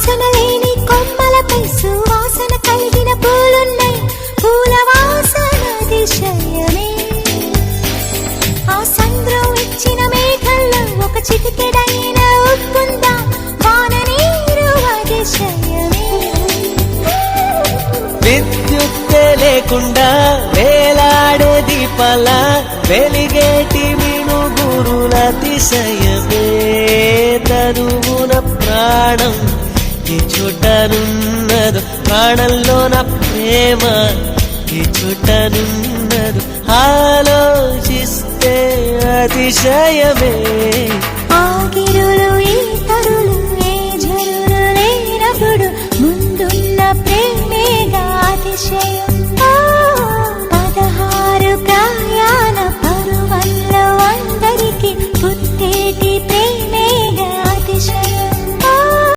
వాసన లేని కొమ్మలపై సువాసన కలిగిన పూలున్నాయి. పూల వాసన అతిశయమే. ఆ సంద్రం ఇచ్చిన మేఘల్లో ఒక చిటికెడైన ఉప్పుందా? వాన నీరు అతిశయమే. విద్యుత్తే లేకుండా వేలాడే దీపాల వెలిగేటి మినుగురుల అతిశయమే. తనువున ప్రాణం ఈ చుట్టనున్నదు, ప్రాణంలోన ప్రేమ ఈ చుట్టనున్నదు. ఆలోచిస్తే అతిశయమే. ఆ గిరులు ఈ తరులు